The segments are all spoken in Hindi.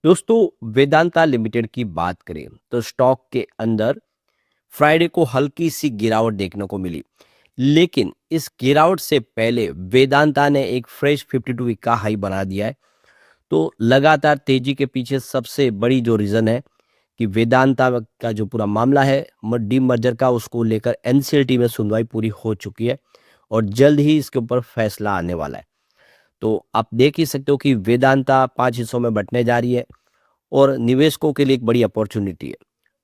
दोस्तों, वेदांता लिमिटेड की बात करें तो स्टॉक के अंदर फ्राइडे को हल्की सी गिरावट देखने को मिली। लेकिन इस गिरावट से पहले वेदांता ने एक फ्रेश 52 वीक का हाई बना दिया है। तो लगातार तेजी के पीछे सबसे बड़ी जो रीजन है कि वेदांता का जो पूरा मामला है डी मर्जर का, उसको लेकर एनसीएलटी में सुनवाई पूरी हो चुकी है और जल्द ही इसके ऊपर फैसला आने वाला है। तो आप देख ही सकते हो कि वेदांता 5 हिस्सों में बंटने जा रही है और निवेशकों के लिए एक बड़ी अपॉर्चुनिटी है।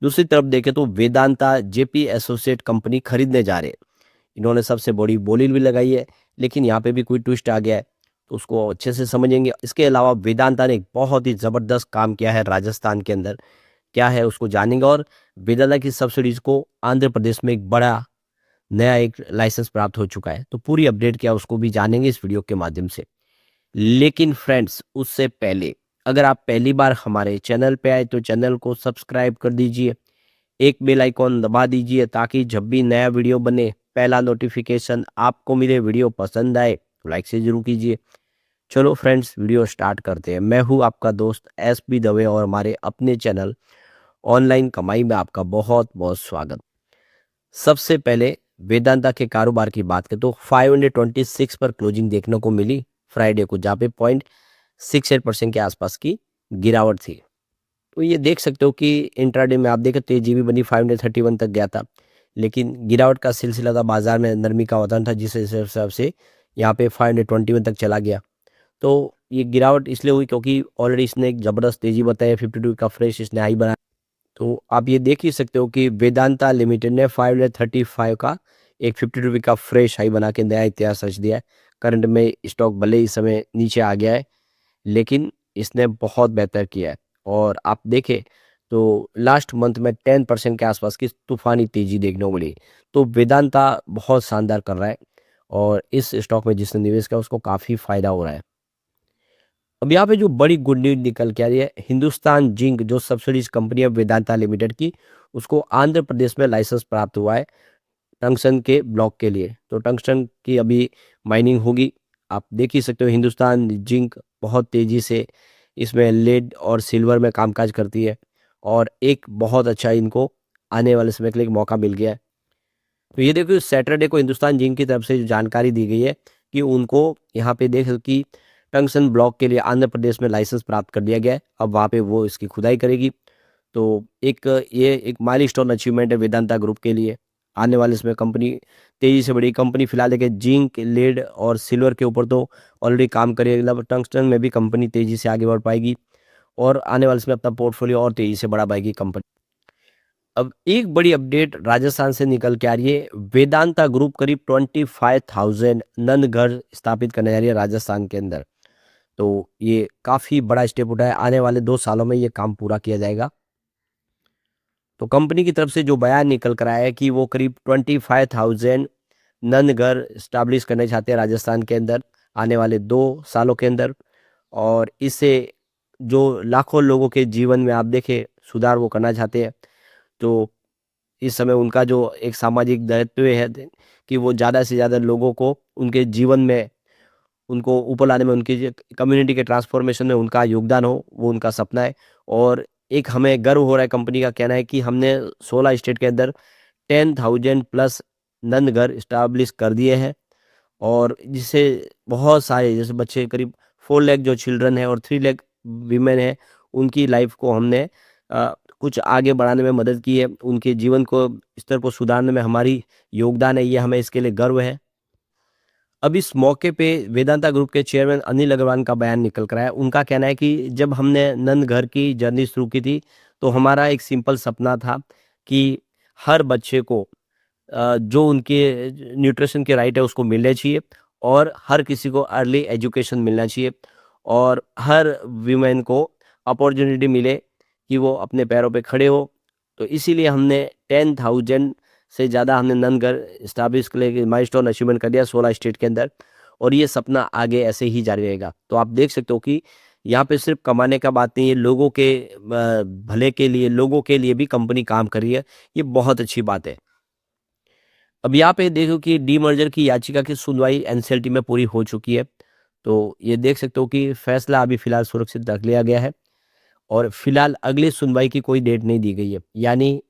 दूसरी तरफ देखें तो वेदांता जेपी एसोसिएट कंपनी खरीदने जा रहे हैं। इन्होंने सबसे बड़ी बोली भी लगाई है, लेकिन यहाँ पे भी कोई ट्विस्ट आ गया है, तो उसको अच्छे से समझेंगे। इसके अलावा वेदांता ने एक बहुत ही ज़बरदस्त काम किया है राजस्थान के अंदर, क्या है उसको जानेंगे। और वेदांता की सब्सिडीज को आंध्र प्रदेश में एक बड़ा नया एक लाइसेंस प्राप्त हो चुका है। तो पूरी अपडेट क्या है उसको भी जानेंगे इस वीडियो के माध्यम से। लेकिन फ्रेंड्स, उससे पहले अगर आप पहली बार हमारे चैनल पे आए तो चैनल को सब्सक्राइब कर दीजिए, एक बेल आइकॉन दबा दीजिए ताकि जब भी नया वीडियो बने पहला नोटिफिकेशन आपको मिले। वीडियो पसंद आए तो लाइक से जरूर कीजिए। चलो फ्रेंड्स, वीडियो स्टार्ट करते हैं। मैं हूं आपका दोस्त एसपी दवे और हमारे अपने चैनल ऑनलाइन कमाई में आपका बहुत बहुत स्वागत। सबसे पहले वेदांता के कारोबार की बात करें तो 526 पर क्लोजिंग देखने को मिली फ्राइडे को, जहाँ पे 0.68% के आसपास की गिरावट थी। तो ये देख सकते हो कि इंट्राडे में आप देखें तेजी भी बनी, 531 तक गया था, लेकिन गिरावट का सिलसिला था, बाजार में नरमी का वातावरण था, जिस हिसाब से यहाँ पे 521 तक चला गया। तो ये गिरावट इसलिए हुई क्योंकि ऑलरेडी इसने एक जबरदस्त तेजी बताई है, 52 का फ्रेश इसने हाई बनाया। तो आप ये देख ही सकते हो कि वेदांता लिमिटेड ने 535 का एक 52 का फ्रेश हाई बना के नया इतिहास रच दिया है। करंट में स्टॉक भले इस समय नीचे आ गया है, लेकिन इसने बहुत बेहतर किया है। और आप देखें तो लास्ट मंथ में 10% के आसपास की तूफानी तेजी देखने को मिली। तो वेदांता बहुत शानदार कर रहा है और इस स्टॉक में जिसने निवेश किया उसको काफ़ी फायदा हो रहा है। अब यहाँ पे जो बड़ी गुड न्यूज निकल के आ रही है, हिंदुस्तान जिंक जो सब्सिडीज कंपनी है वेदांता लिमिटेड की, उसको आंध्र प्रदेश में लाइसेंस प्राप्त हुआ है टंगस्टन के ब्लॉक के लिए। तो टंगस्टन की अभी माइनिंग होगी। आप देख ही सकते हो हिंदुस्तान जिंक बहुत तेजी से इसमें लेड और सिल्वर में कामकाज करती है और एक बहुत अच्छा इनको आने वाले समय के लिए एक मौका मिल गया है। तो ये देखो सैटरडे को हिंदुस्तान जिंक की तरफ से जो जानकारी दी गई है कि उनको यहाँ पे देख कि टंगस्टन ब्लॉक के लिए आंध्र प्रदेश में लाइसेंस प्राप्त कर दिया गया है। अब वहाँ पे वो इसकी खुदाई करेगी। तो एक ये एक माइलस्टोन अचीवमेंट है वेदांता ग्रुप के लिए। आने वाले इसमें कंपनी तेजी से बड़ी कंपनी फिलहाल देखिए जिंक लेड और सिल्वर के ऊपर तो ऑलरेडी काम करेगी, मतलब टंगस्टन में भी कंपनी तेजी से आगे बढ़ पाएगी और आने वाले इसमें अपना पोर्टफोलियो और तेजी से बढ़ा पाएगी कंपनी। अब एक बड़ी अपडेट राजस्थान से निकल के आ रही है। वेदांता ग्रुप करीब 25,000 नन घर स्थापित करने जा रही है राजस्थान के अंदर। तो ये काफी बड़ा स्टेप उठाया, आने वाले 2 सालों में ये काम पूरा किया जाएगा। तो कंपनी की तरफ से जो बयान निकल कर आया है कि वो करीब 25,000 नन घर स्टैब्लिश करना चाहते हैं राजस्थान के अंदर आने वाले 2 सालों के अंदर। और इससे जो लाखों लोगों के जीवन में आप देखें सुधार वो करना चाहते हैं। तो इस समय उनका जो एक सामाजिक दायित्व है कि वो ज़्यादा से ज़्यादा लोगों को उनके जीवन में उनको ऊपर लाने में, उनकी कम्युनिटी के ट्रांसफॉर्मेशन में उनका योगदान हो, वो उनका सपना है। और एक हमें गर्व हो रहा है, कंपनी का कहना है कि हमने 16 स्टेट के अंदर 10,000 प्लस नंद घर इस्टाब्लिश कर दिए हैं और जिससे बहुत सारे जैसे बच्चे करीब 4 लाख जो चिल्ड्रन है और 3 लाख वीमेन है, उनकी लाइफ को हमने कुछ आगे बढ़ाने में मदद की है। उनके जीवन को स्तर को सुधारने में हमारी योगदान है, ये हमें इसके लिए गर्व है। अब इस मौके पे वेदांता ग्रुप के चेयरमैन अनिल अग्रवाल का बयान निकल कर आया। उनका कहना है कि जब हमने नंद घर की जर्नी शुरू की थी तो हमारा एक सिंपल सपना था कि हर बच्चे को जो उनके न्यूट्रिशन के राइट है उसको मिलने चाहिए और हर किसी को अर्ली एजुकेशन मिलना चाहिए और हर वीमेन को अपॉर्चुनिटी मिले कि वो अपने पैरों पे खड़े हो। तो इसीलिए हमने 10,000 से ज़्यादा हमने ननगर इस्टाब्लिश के लिए माइलस्टोन अचीवमेंट कर दिया 16 स्टेट के अंदर और ये सपना आगे ऐसे ही जारी रहेगा। तो आप देख सकते हो कि यहाँ पे सिर्फ कमाने का बात नहीं है, लोगों के भले के लिए, लोगों के लिए भी कंपनी काम कर रही है। ये बहुत अच्छी बात है। अब यहाँ पे देखो कि डीमर्जर की याचिका की सुनवाई एनसीएलटी में पूरी हो चुकी है। तो ये देख सकते हो कि फैसला अभी फिलहाल सुरक्षित रख लिया गया है और फिलहाल अगली सुनवाई की कोई डेट नहीं दी गई है, यानी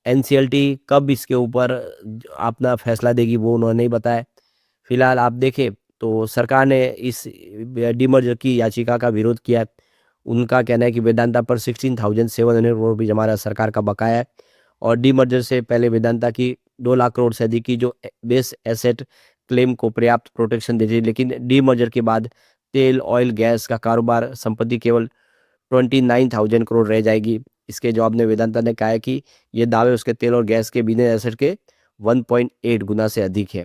एनसीएलटी कब इसके ऊपर अपना फैसला देगी वो उन्होंने नहीं बताया। फिलहाल आप देखें तो सरकार ने इस डीमर्जर की याचिका का विरोध किया है। उनका कहना है कि वेदांता पर 16,700 करोड़ रुपये हमारा सरकार का बकाया है और डीमर्जर से पहले वेदांता की 2 लाख करोड़ से अधिक की जो बेस एसेट क्लेम को पर्याप्त प्रोटेक्शन देती है, लेकिन डीमर्जर के बाद तेल ऑयल गैस का कारोबार संपत्ति केवल 29,000 करोड़ रह जाएगी। इसके जवाब में वेदांता ने कहा है कि ये दावे उसके तेल और गैस के बिजनेस एसेट के 1.8 गुना से अधिक है।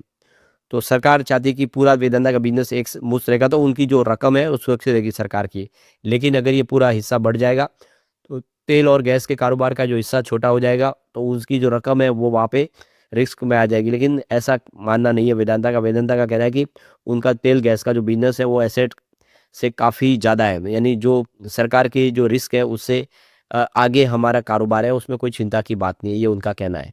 तो सरकार चाहती है कि पूरा वेदांता का बिजनेस एक मुश्त रहेगा तो उनकी जो रकम है वो सुरक्षित रहेगी सरकार की। लेकिन अगर ये पूरा हिस्सा बढ़ जाएगा तो तेल और गैस के कारोबार का जो हिस्सा छोटा हो जाएगा तो उसकी जो रकम है वो वहाँ पे रिस्क में आ जाएगी। लेकिन ऐसा मानना नहीं है वेदांता का। वेदांता का कहना है कि उनका तेल गैस का जो बिजनेस है वो एसेट से काफ़ी ज़्यादा है, यानी जो सरकार की जो रिस्क है उससे आगे हमारा कारोबार है उसमें कोई चिंता की बात नहीं है, ये उनका कहना है।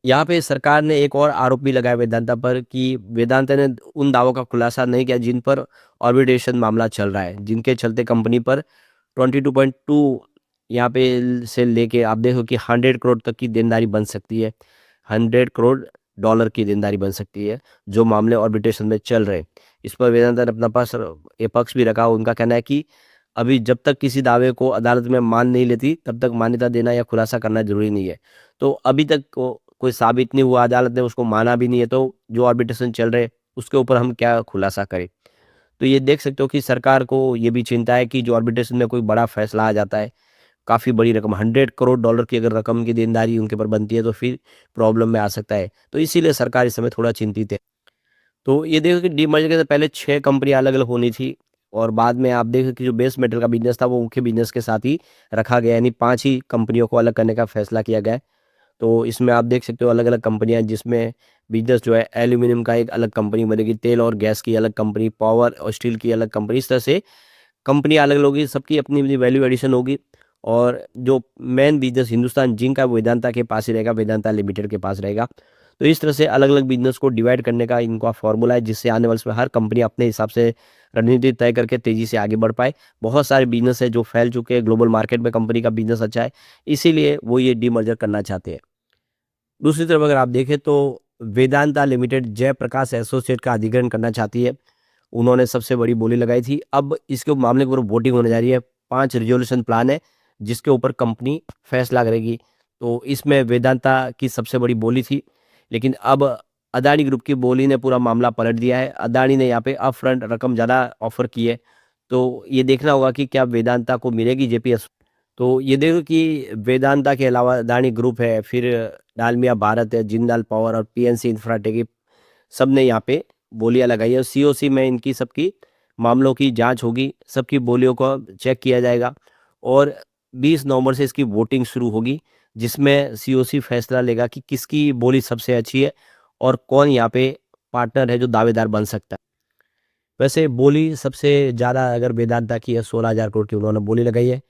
यहाँ पे सरकार ने एक और आरोप भी लगाया वेदांता पर कि वेदांता ने उन दावों का खुलासा नहीं किया जिन पर ऑर्बिट्रेशन मामला चल रहा है, जिनके चलते कंपनी पर 22.2 यहाँ पे से लेके आप देखो कि 100 करोड़ तक की देनदारी बन सकती है, 100 करोड़ डॉलर की देनदारी बन सकती है जो मामले ऑर्बिट्रेशन में चल रहे हैं। इस पर वेदांता ने अपना पास ये पक्ष भी रखा। उनका कहना है कि अभी जब तक किसी दावे को अदालत में मान नहीं लेती तब तक मान्यता देना या खुलासा करना जरूरी नहीं है। तो अभी तक कोई साबित नहीं हुआ, अदालत ने उसको माना भी नहीं है, तो जो आर्बिट्रेशन चल रहे उसके ऊपर हम क्या खुलासा करें। तो ये देख सकते हो कि सरकार को ये भी चिंता है कि जो आर्बिट्रेशन में कोई बड़ा फैसला आ जाता है, काफ़ी बड़ी रकम 100 करोड़ डॉलर की अगर रकम की देनदारी उनके ऊपर बनती है तो फिर प्रॉब्लम में आ सकता है। तो इसीलिए सरकार इस समय थोड़ा चिंतित है। तो ये देखो कि डीमर्जर से पहले 6 कंपनियाँ अलग-अलग होनी थी और बाद में आप देखो कि जो बेस मेटल का बिज़नेस था वो मुख्य बिज़नेस के साथ ही रखा गया, यानी 5 ही कंपनियों को अलग करने का फैसला किया गया है। तो इसमें आप देख सकते हो अलग-अलग कंपनियाँ जिसमें बिज़नेस जो है एल्यूमीनियम का एक अलग कंपनी बनेगी, तेल और गैस की अलग कंपनी, पावर और स्टील की अलग कंपनी, इस तरह से कंपनियाँ अलग-अलग होगी, सबकी अपनी-अपनी वैल्यू एडिशन होगी और जो मेन बिज़नेस हिंदुस्तान जिंक का वेदांता के पास ही रहेगा, वेदांता लिमिटेड के पास रहेगा। तो इस तरह से अलग-अलग बिज़नेस को डिवाइड करने का इनका फ़ॉर्मूला है जिससे आने वाले समय हर कंपनी अपने हिसाब से रणनीति तय करके तेज़ी से आगे बढ़ पाए। बहुत सारे बिज़नेस है जो फैल चुके हैं, ग्लोबल मार्केट में कंपनी का बिज़नेस अच्छा है, इसीलिए वो ये डीमर्जर करना चाहते हैं। दूसरी तरफ अगर आप देखें तो वेदांता लिमिटेड जयप्रकाश एसोसिएट का अधिग्रहण करना चाहती है। उन्होंने सबसे बड़ी बोली लगाई थी। अब इसके मामले के ऊपर वोटिंग होने जा रही है। 5 रिज़ॉल्यूशन प्लान है जिसके ऊपर कंपनी फैसला करेगी। तो इसमें वेदांता की सबसे बड़ी बोली थी, लेकिन अब अदानी ग्रुप की बोली ने पूरा मामला पलट दिया है। अदानी ने यहाँ पे अपफ्रंट रकम ज़्यादा ऑफ़र की है। तो ये देखना होगा कि क्या वेदांता को मिलेगी जेपीएस। तो ये देखो कि वेदांता के अलावा अदानी ग्रुप है, फिर डालमिया भारत है, जिंदाल पावर और पीएनसी इंफ्राटेक, ये सब ने यहाँ पे बोलियां लगाई है और सीओसी में इनकी सबकी मामलों की जांच होगी, सबकी बोलियों को चेक किया जाएगा और 20 नवंबर से इसकी वोटिंग शुरू होगी जिसमें सीओसी फैसला लेगा कि किसकी बोली सबसे अच्छी है और कौन यहाँ पे पार्टनर है जो दावेदार बन सकता है। वैसे बोली सबसे ज़्यादा अगर वेदांता की है, 16,000 करोड़ की उन्होंने बोली लगाई है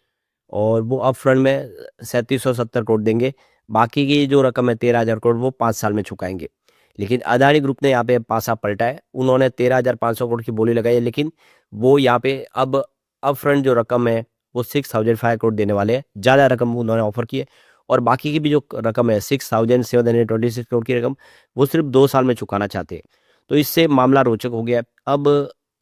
और वो अप फ्रंट में 3770 करोड़ देंगे। बाकी की जो रकम है 13,000 करोड़ वो 5 साल में चुकाएँगे। लेकिन अदानी ग्रुप ने यहाँ पे पासा पलटा है। उन्होंने 13,500 करोड़ की बोली लगाई है, लेकिन वो यहाँ पे अब अप फ्रंट जो रकम है वो 6,500 करोड़ देने वाले हैं। ज़्यादा रकम उन्होंने ऑफ़र की है और बाकी की भी जो रकम है 6,726 करोड़ की रकम वो सिर्फ़ 2 साल में चुकाना चाहते हैं। तो इससे मामला रोचक हो गया है। अब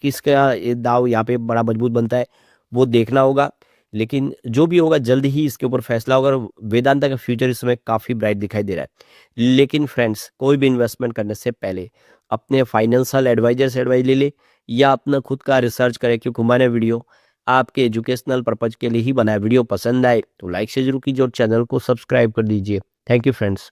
किसका ये दाँव यहाँ पे बड़ा मजबूत बनता है वो देखना होगा। लेकिन जो भी होगा जल्द ही इसके ऊपर फैसला होगा और वेदांता का फ्यूचर इस समय काफ़ी ब्राइट दिखाई दे रहा है। लेकिन फ्रेंड्स, कोई भी इन्वेस्टमेंट करने से पहले अपने फाइनेंशियल एडवाइजर से एडवाइस ले ले या अपना खुद का रिसर्च करें, क्योंकि हमारा वीडियो आपके एजुकेशनल पर्पज के लिए ही बना है। वीडियो पसंद आए तो लाइक से जरूर कीजिए और चैनल को सब्सक्राइब कर दीजिए। Thank you friends.